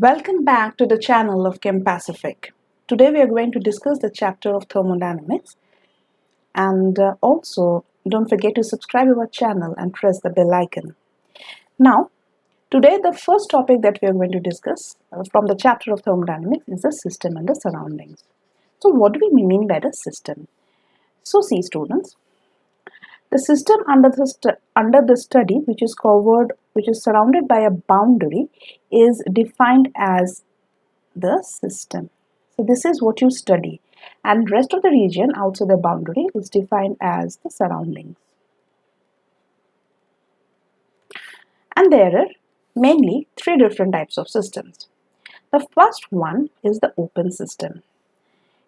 Welcome back to the channel of Chem Pacific. Today we are going to discuss the chapter of thermodynamics, and also don't forget to subscribe to our channel and press the bell icon. Now, today the first topic that we are going to discuss from the chapter of thermodynamics is the system and the surroundings. So what do we mean by the system? So see students, the system under the study which is surrounded by a boundary is defined as the system. So this is what you study, and rest of the region outside the boundary is defined as the surroundings. And there are mainly three different types of systems. The first one is the open system.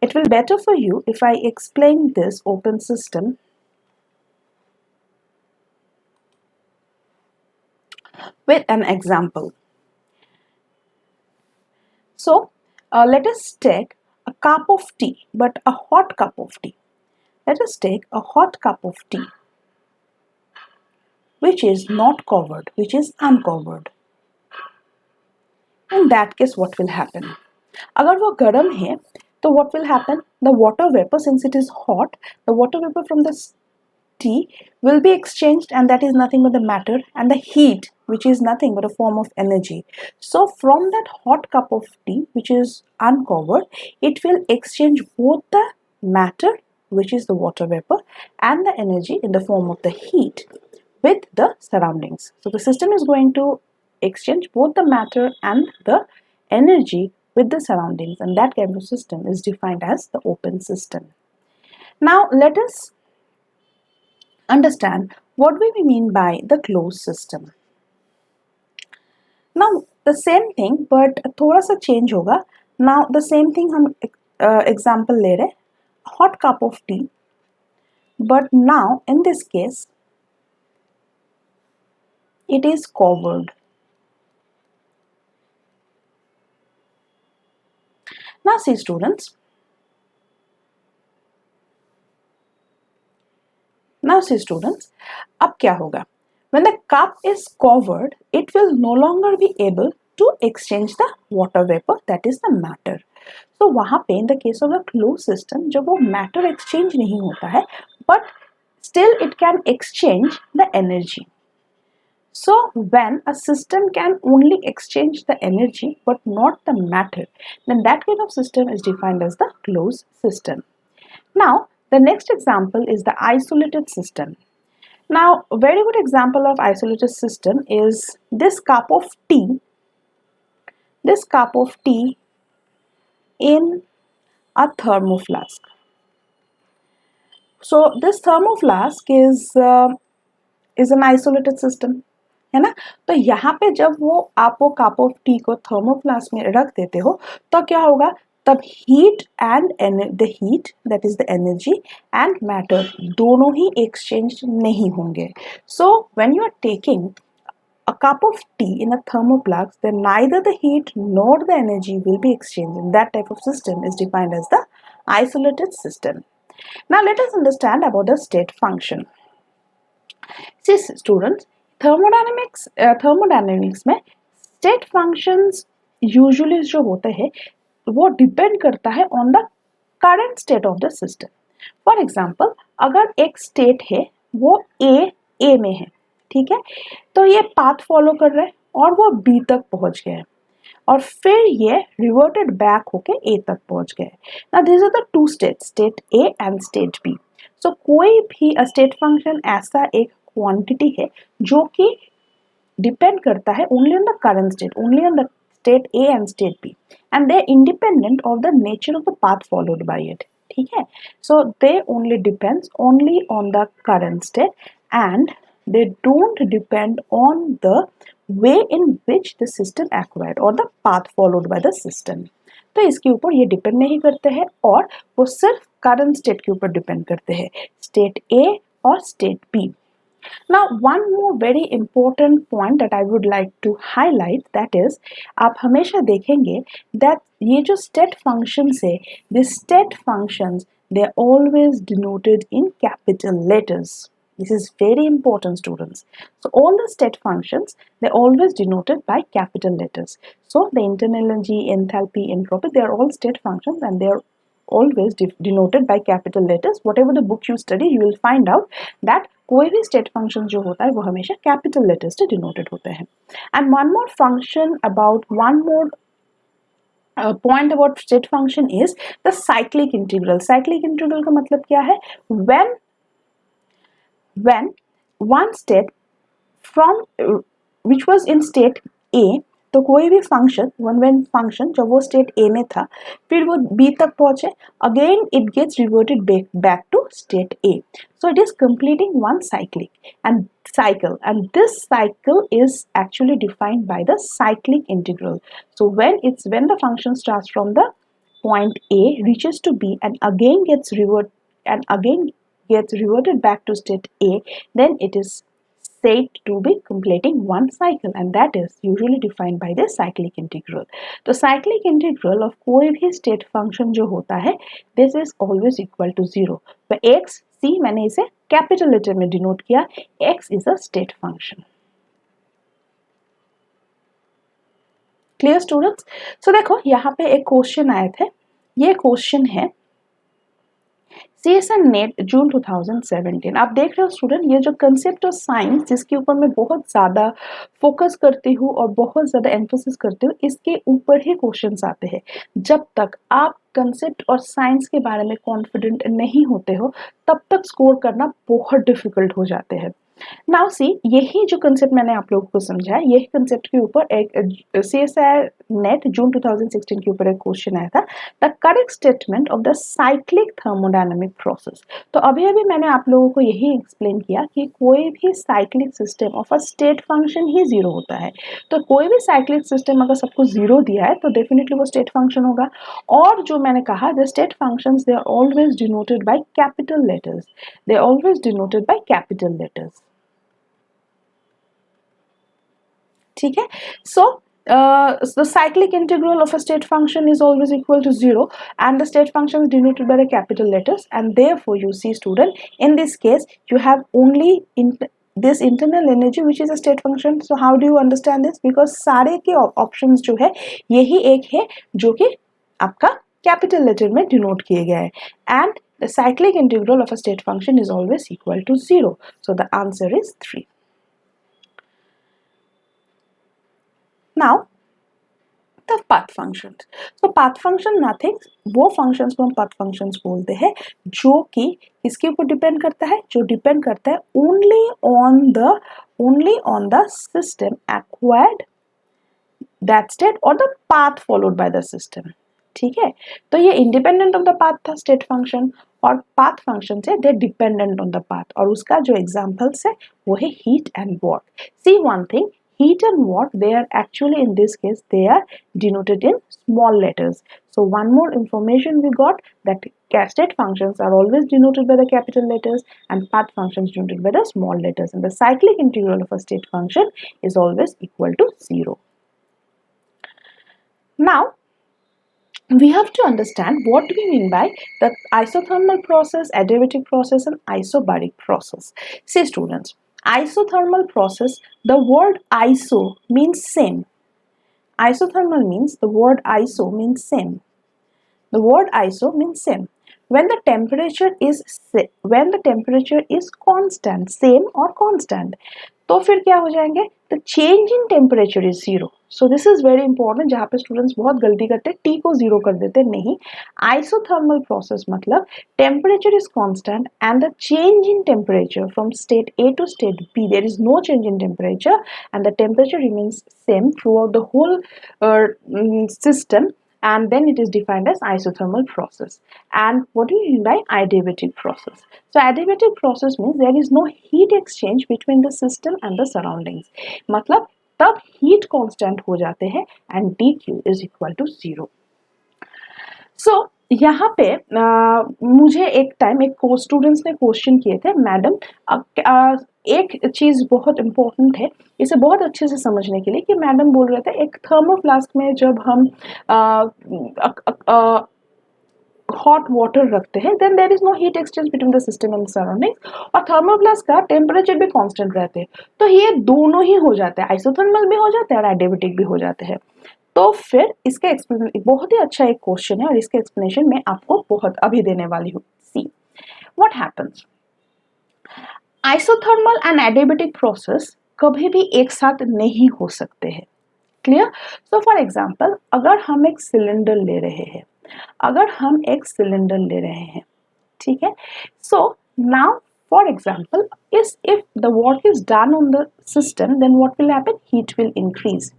It will be better for you if I explain this open system with an example. So let us take a cup of tea, but a hot cup of tea. Let us take a hot cup of tea which is not covered, which is uncovered. In that case, what will happen? अगर वो गर्म है, तो what will happen? The water vapor, since it is hot, the water vapor from the tea will be exchanged, and that is nothing but the matter, and the heat, which is nothing but a form of energy. So from that hot cup of tea, which is uncovered, it will exchange both the matter, which is the water vapor, and the energy in the form of the heat with the surroundings. So the system is going to exchange both the matter and the energy with the surroundings, and that kind of system is defined as the open system. Now let us understand what we mean by the closed system. Now the same thing, but थोड़ा सा change होगा. Now the same thing हम example ले रहे, hot cup of tea, but now in this case it is covered. Now see students, अब क्या होगा? When the cup is covered, it will no longer be able to exchange the water vapor, that is the matter. So वहाँ पे in the case of a closed system, जब वो matter exchange नहीं होता है, but still it can exchange the energy. So when a system can only exchange the energy but not the matter, then that kind of system is defined as the closed system. Now the next example is the isolated system. Now a very good example of isolated system is this cup of tea in a thermoflask. So this thermoflask is an isolated system, है ना? तो यहाँ पे जब आप वो cup of T को थर्मोफ्लास्क में रख देते हो तो क्या होगा? तब heat and the heat, that is the energy, and matter दोनों ही एक्सचेंज नहीं होंगे. So when you are taking a cup of tea in a thermoflask, then neither the heat nor the energy will be exchanged. And that type of system is defined as the isolated system. Now let us understand about the state function. See students, thermodynamics में state functions usually जो होते हैं वो depend करता है on the current state of the system. For example, अगर एक state है वो A में है, ठीक है, तो ये path follow कर रहा है और वो B तक पहुंच गया है और फिर ये reverted back होके A तक पहुंच गया है. Now these are the two states, state A and state B. So कोई भी state function ऐसा एक quantity है जो कि depend करता है only on the current state, only on the state A and state B, and they are independent of the nature of the path followed by it. ठीक है, so they only depends only on the current state and they don't depend on the way in which the system acquired or the path followed by the system. तो इसके ऊपर ये depend नहीं करते हैं और वो सिर्फ करंट स्टेट के ऊपर डिपेंड करते हैं, स्टेट ए और state B. Now one more very important point that I would like to highlight, that is आप हमेशा देखेंगे that ये जो state functions है, the state functions they are always denoted in capital letters. This is very important, students. So all the state functions, they're always denoted by capital letters. So the internal energy, enthalpy, entropy, they are all state functions and they are always denoted by capital letters. Whatever the book you study, you will find out that कोई भी state function जो होता है वो हमेशा capital letters से denoted होते हैं. And one more function about one more point about state function is the cyclic integral. Cyclic integral का मतलब क्या है? When one state from which was in state A, तो कोई भी फंक्शन when फंक्शन जब वो स्टेट A में था फिर वो B तक पहुंचे, again it gets reverted back to state A. So it is completing one cycle and this cycle is actually defined by the cyclic integral. So when the function starts from the point A, reaches to B and again gets reverted back to state A, then it is said to be completing one cycle and that is usually defined by the cyclic integral. तो cyclic integral of कोई भी state function जो होता है, this is always equal to 0. तो x, c मैंने इसे capital letter में denote किया, x is a state function. Clear students? So देखो यहाँ पे एक क्वेश्चन आए थे, ये क्वेश्चन है CSN नेट जून 2017. आप देख रहे हो स्टूडेंट, ये जो कंसेप्ट ऑफ साइंस जिसके ऊपर मैं बहुत ज़्यादा फोकस करती हूँ और बहुत ज़्यादा एम्फोसिस करती हूँ, इसके ऊपर ही क्वेश्चंस आते हैं. जब तक आप कंसेप्ट और साइंस के बारे में कॉन्फिडेंट नहीं होते हो तब तक स्कोर करना बहुत डिफिकल्ट हो जाते हैं. नाउ सी, यही जो कंसेप्ट मैंने आप लोगों को समझाया, यही कंसेप्ट के ऊपर एक CSIR नेट जून 2016 के ऊपर एक क्वेश्चन आया था, the correct statement of the cyclic thermodynamic process. तो अभी अभी मैंने आप लोगों को यही एक्सप्लेन किया कि कोई भी cyclic system of a state function he zero होता है. तो कोई भी साइक्लिक सिस्टम अगर सबको जीरो दिया है तो डेफिनेटली वो स्टेट फंक्शन होगा. और जो मैंने कहा, the state functions they are always denoted by capital letters. They are always denoted by capital letters. ठीक है. So the cyclic integral of a state function is always equal to 0 and the state function is denoted by the capital letters, and therefore you see student, in this case you have only this internal energy which is a state function. So how do you understand this? Because सारे के options जो है यही एक है जो कि आपका capital letter में denote किए गए हैं, and the cyclic integral of a state function is always equal to 0. So the answer is 3. Now the path functions. So path function nothing, वो functions को हम path functions बोलते हैं जो कि इसके ऊपर डिपेंड करता है, जो डिपेंड करता है only on the system acquired that state or the path followed by the system. ठीक है. तो ये independent of the path था state function, और path function से they dependent on the path, और उसका जो examples है वो है heat and watt. See one thing, heat and watt, they are actually, in this case, they are denoted in small letters. So one more information we got, that state functions are always denoted by the capital letters and path functions denoted by the small letters, and the cyclic integral of a state function is always equal to 0. Now we have to understand what we mean by the isothermal process, adiabatic process and isobaric process. See students, isothermal process, the word iso means same. Isothermal means the word iso means same. The word iso means same. When the temperature is constant, same or constant, तो फिर क्या हो जाएंगे? The change in temperature is 0. So this is very important. जहाँ पे students बहुत गलती करते हैं, T को 0 कर देते हैं. नहीं, isothermal process मतलब temperature is constant and the change in temperature from state A to state B, there is no change in temperature and the temperature remains same throughout the whole system, and then it is defined as isothermal process. And what do you mean by adiabatic process? So adiabatic process means there is no heat exchange between the system and the surroundings. मतलब तब heat constant हो जाते हैं and dq is equal to 0. So यहाँ पे मुझे एक time एक स्टूडेंट्स ने क्वेश्चन किए थे, मैडम एक चीज़ बहुत इम्पोर्टेंट है इसे बहुत अच्छे से समझने के लिए, कि मैडम बोल रहे थे एक थर्मोफ्लास्क में जब हम हॉट वाटर रखते हैं then there is no heat exchange between the system and surroundings, और थर्मोप्लास्ट का टेम्परेचर भी कांस्टेंट रहते हैं, तो ये दोनों ही हो जाते हैं, आइसोथर्मल भी हो जाते हैं और एडियाबेटिक भी हो जाते हैं। तो फिर इसका एक्सप्लेनेशन बहुत ही अच्छा एक क्वेश्चन है और इसके एक्सप्लेनेशन में आपको बहुत अभी देने वाली हूँ। See what happens, isothermal and adiabatic process कभी भी एक साथ नहीं हो सकते हैं। क्लियर? सो फॉर एग्जाम्पल अगर हम एक सिलेंडर ले रहे हैं, ठीक है, so now for example if the work is done on the system then what will happen, heat will increase.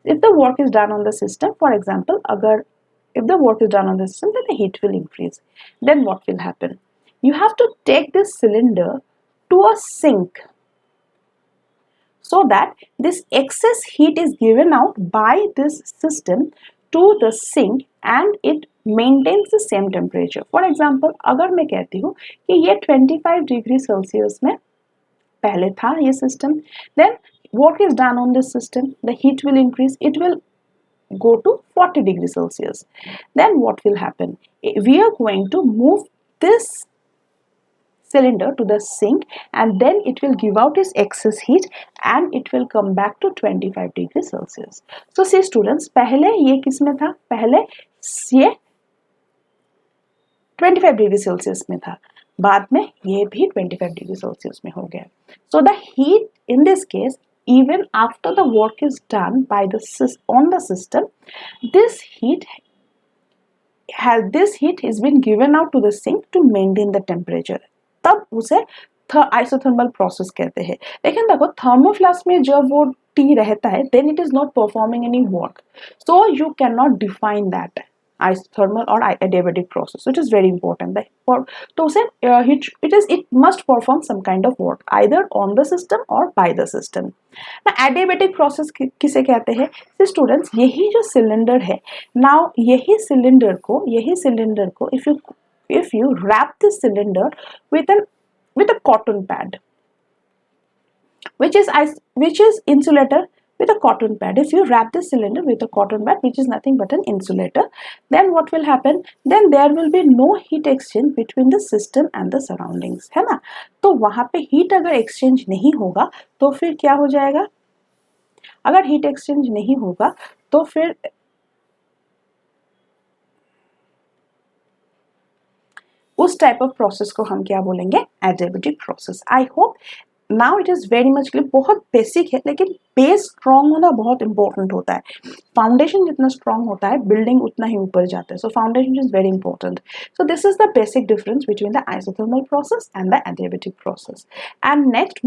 If the work is done on the system, for example if the work is done on the system then the heat will increase. Then what will happen, you have to take this cylinder to a sink so that this excess heat is given out by this system to the sink and it maintains the same temperature. For example अगर मैं कहती हूँ कि ये 25 degree Celsius में पहले था ये system, then what is done on this system, the heat will increase, it will go to 40 degrees Celsius. Then what will happen, we are going to move this cylinder to the sink and then it will give out its excess heat and it will come back to 25 degrees Celsius. So see students, पहले ये किस में था, पहले ये 25 degree Celsius में था, बाद में ये भी 25 डिग्री सेल्सियस में हो गया. So the heat in this case, even after the work is done by the on the system, this heat has been given out to the sink to maintain the temperature. तब उसे isothermal process कहते हैं. लेकिन देखो थर्मोफ्लास्क में जब वो T रहता है then it is not performing any work, so you cannot define that isothermal or adiabatic process. So it is very important that for to say it must perform some kind of work either on the system or by the system. Now adiabatic process किसे कहते हैं? So students, यही जो cylinder है, now यही cylinder को if you wrap this cylinder with a cotton pad, which is insulator, with a cotton pad. If you wrap this cylinder with a cotton pad, which is nothing but an insulator, then what will happen? Then there will be no heat exchange between the system and the surroundings, है ना? तो वहाँ पे heat अगर exchange नहीं होगा तो फिर क्या हो जाएगा? अगर heat exchange नहीं होगा तो फिर उस टाइप ऑफ प्रोसेस को हम क्या बोलेंगे? Adiabatic process. I hope now it is very much clear. बहुत बेसिक है लेकिन बेस स्ट्रॉन्ग होना बहुत इंपॉर्टेंट होता है. फाउंडेशन जितना स्ट्रॉन्ग होता है बिल्डिंग उतना ही ऊपर जाता है. So foundation is very important. So this is the basic difference between the isothermal process and the adiabatic process. And next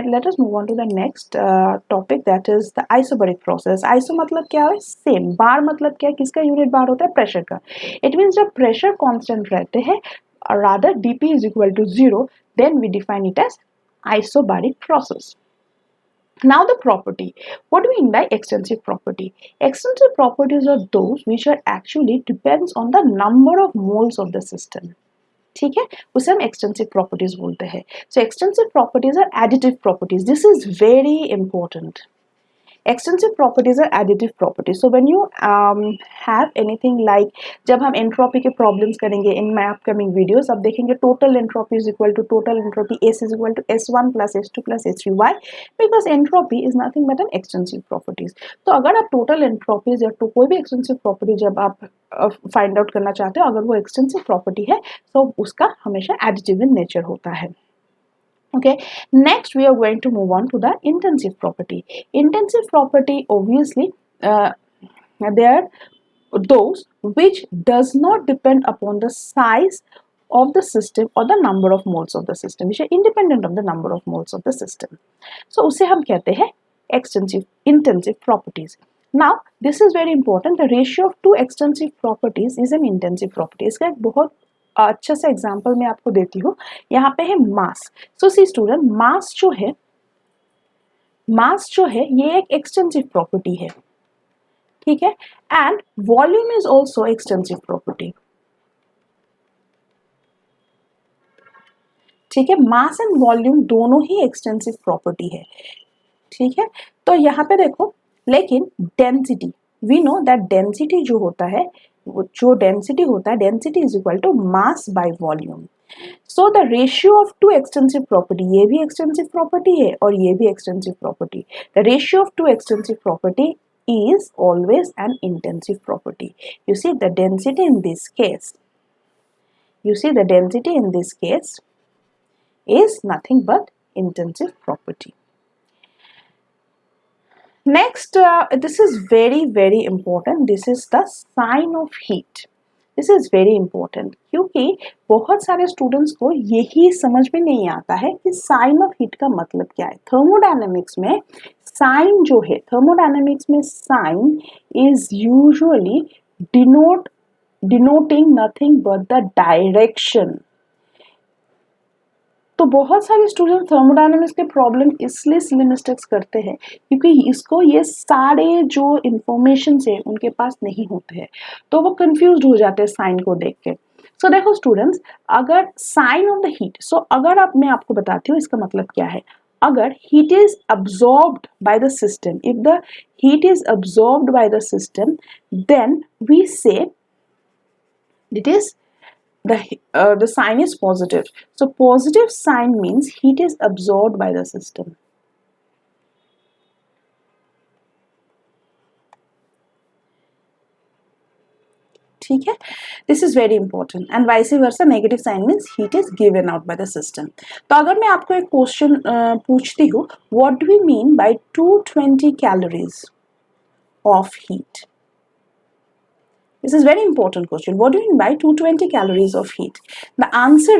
let us move on to the next topic, that is the isobaric process. Iso मतलब क्या है? Same. बार मतलब क्या है? किसका unit बार होता है? Pressure का. इट मीन्स जब प्रेशर कॉन्स्टेंट रहते हैं, rather dp is equal to 0, then we define it as isobaric process. Now the property. What do we mean by extensive property? Extensive properties are those which are actually depends on the number of moles of the system. ठीक है, उसे हम extensive properties बोलते हैं. So extensive properties are additive properties. This is very important. Extensive properties are additive properties. So when you have anything like, जब हम entropy के problems करेंगे in my upcoming videos, अब देखेंगे total entropy is equal to total entropy S is equal to S1 plus S2 plus S3. Why? Because entropy is nothing but an extensive properties. तो अगर आप total entropies या तो कोई भी extensive property जब आप find out करना चाहते हो, अगर वो extensive property है तो उसका हमेशा additive in nature होता है. Okay, next we are going to move on to the intensive property. Intensive property, obviously, they are those which does not depend upon the size of the system or the number of moles of the system, which are independent of the number of moles of the system. So उसे हम कहते हैं intensive properties. Now this is very important. The ratio of two extensive properties is an intensive property. इसका एक बहुत अच्छा सा example मैं आपको देती हूँ. यहाँ पे है मास. सो सी स्टूडेंट, मास जो है ये एक एक्सटेंसिव प्रॉपर्टी है. ठीक है, and volume is also extensive property. ठीक है, मास एंड वॉल्यूम दोनों ही एक्सटेंसिव प्रॉपर्टी है. ठीक है, तो यहाँ पे देखो, लेकिन density, we know that density जो होता है जो डेंसिटी होता है, density is equal to mass by volume. So the ratio of two extensive property, ये भी एक्सटेंसिव प्रॉपर्टी है और ये भी extensive property, the ratio of two extensive property is always an intensive property. You see the density in this case, is nothing but intensive property. Next, this is very important. This is the sign of heat. This is very important क्योंकि बहुत सारे students को यही समझ में नहीं आता है कि साइन ऑफ हीट का मतलब क्या है। थर्मोडायनेमिक्स में साइन जो है, थर्मोडायनेमिक्स में sign is usually denoting nothing but the direction. तो बहुत सारे स्टूडेंट थर्मोडायनेमिक्स के प्रॉब्लम इसलिए सिली मिस्टेक्स करते हैं क्योंकि इसको ये सारे जो इंफॉर्मेशन है उनके पास नहीं होते हैं, तो वो कंफ्यूज्ड हो जाते हैं साइन को देख के। सो देखो स्टूडेंट्स, अगर साइन ऑफ द हीट, सो अगर आप, मैं आपको बताती हूँ इसका मतलब क्या है। अगर heat is absorbed by the system, if the heat is absorbed by the system, then we say it is the sign is positive. So positive sign means heat is absorbed by the system. ठीक है, this is very important and vice versa negative sign means heat is given out by the system. तो अगर मैं आपको एक question पूछती हूँ, what do we mean by 220 calories of heat? This is very important question. What do you mean by 220 calories of heat? The answer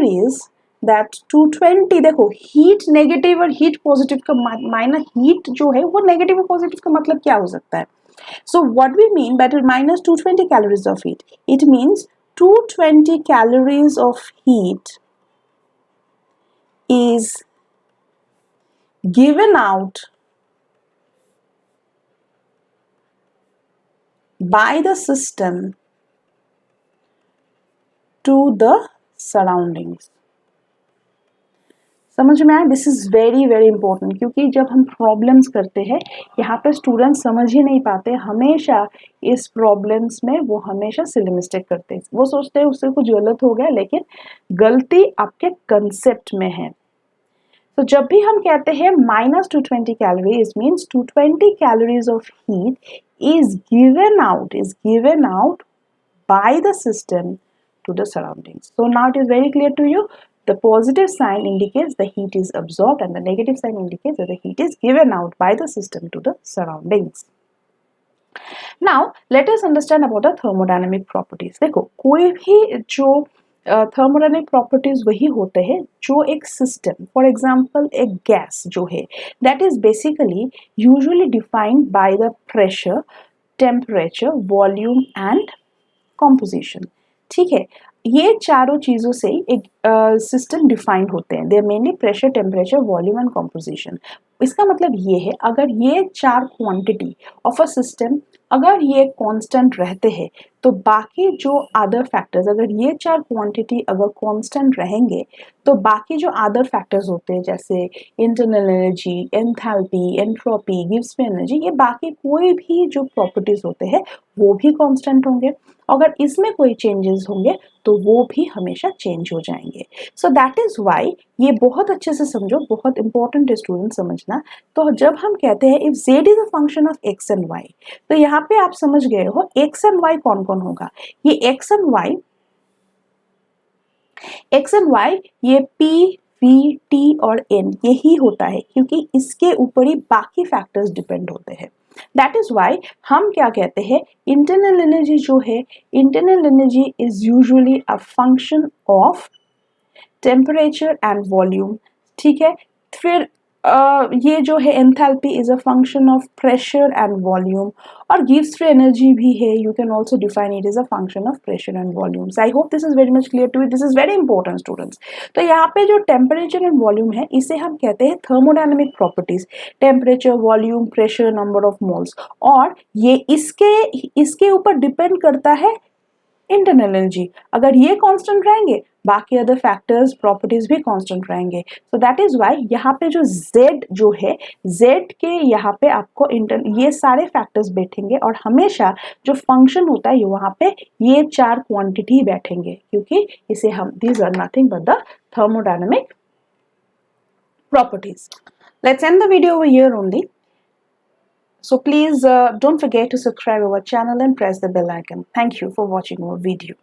is that 220, देखो heat negative और heat positive का माइनस, हीट जो है वो negative और positive का मतलब क्या हो सकता है? So what we mean by minus 220 calories of heat? It means 220 calories of heat is given out by the system to the surroundings. समझ में आया? दिस इज वेरी इंपॉर्टेंट क्योंकि जब हम प्रॉब्लम्स करते हैं यहाँ पे स्टूडेंट्स समझ ही नहीं पाते, हमेशा इस प्रॉब्लम्स में वो हमेशा सिली मिस्टेक करते हैं। वो सोचते हैं उससे कुछ गलत हो गया, लेकिन गलती आपके कंसेप्ट में है। तो जब भी हम कहते हैं minus 220 calories, means 220 calories of heat is given out by the system to the surroundings. So now it is very clear to you. The positive sign indicates the heat is absorbed and the negative sign indicates that the heat is given out by the system to the surroundings. Now let us understand about the thermodynamic properties. देखो कोई भी जो thermodynamic properties वही होते हैं जो एक system, for example एक गैस जो है, that is basically usually defined by the pressure, temperature, volume and composition. ठीक है, ये चारों चीजों से एक सिस्टम डिफाइंड होते हैं। They are mainly pressure, temperature, volume and composition. इसका मतलब ये है, अगर ये चार क्वांटिटी ऑफ अ सिस्टम अगर ये कांस्टेंट रहते हैं तो बाकी जो अदर फैक्टर्स, अगर ये चार क्वांटिटी अगर कांस्टेंट रहेंगे तो बाकी जो अदर फैक्टर्स होते हैं जैसे internal energy, enthalpy, entropy, gives free energy, ये बाकी कोई भी जो प्रॉपर्टीज होते हैं वो भी कांस्टेंट होंगे। अगर इसमें कोई चेंजेस होंगे तो वो भी हमेशा चेंज हो जाएंगे। सो दैट इज वाई, ये बहुत अच्छे से समझो, बहुत इंपॉर्टेंट है स्टूडेंट समझना। तो जब हम कहते हैं if z is a function of x and y, तो यहाँ पे आप समझ गए हो x एंड y कौन कौन होगा। ये x एंड y ये p, v, t और n यही होता है क्योंकि इसके ऊपर ही बाकी फैक्टर्स डिपेंड होते हैं। दैट इज वाई हम क्या कहते हैं, इंटरनल एनर्जी जो है, internal energy is usually a function of temperature and volume. ठीक है, फिर ये जो है enthalpy is a function of pressure and volume, और गिव्स फ्री एनर्जी भी है, you can also define it is a function of pressure and volumes. I hope this is very much clear to you, this is very important students. तो यहाँ पे जो temperature and volume है इसे हम कहते हैं thermodynamic properties, temperature, volume, pressure, number of moles, और ये इसके ऊपर डिपेंड करता है इंटरनल एनर्जी। अगर ये कांस्टेंट रहेंगे बाकी अदर फैक्टर्स प्रॉपर्टीज भी कांस्टेंट रहेंगे। सो दैट इज व्हाई यहाँ पे जो z जो है z के यहाँ पे आपको ये सारे फैक्टर्स बैठेंगे और हमेशा जो फंक्शन होता है वहाँ पे ये 4 क्वांटिटी बैठेंगे क्योंकि इसे हम these are nothing but the thermodynamic properties. Let's end the video over here only. So please don't forget to subscribe our channel and press the bell icon. Thank you for watching our video.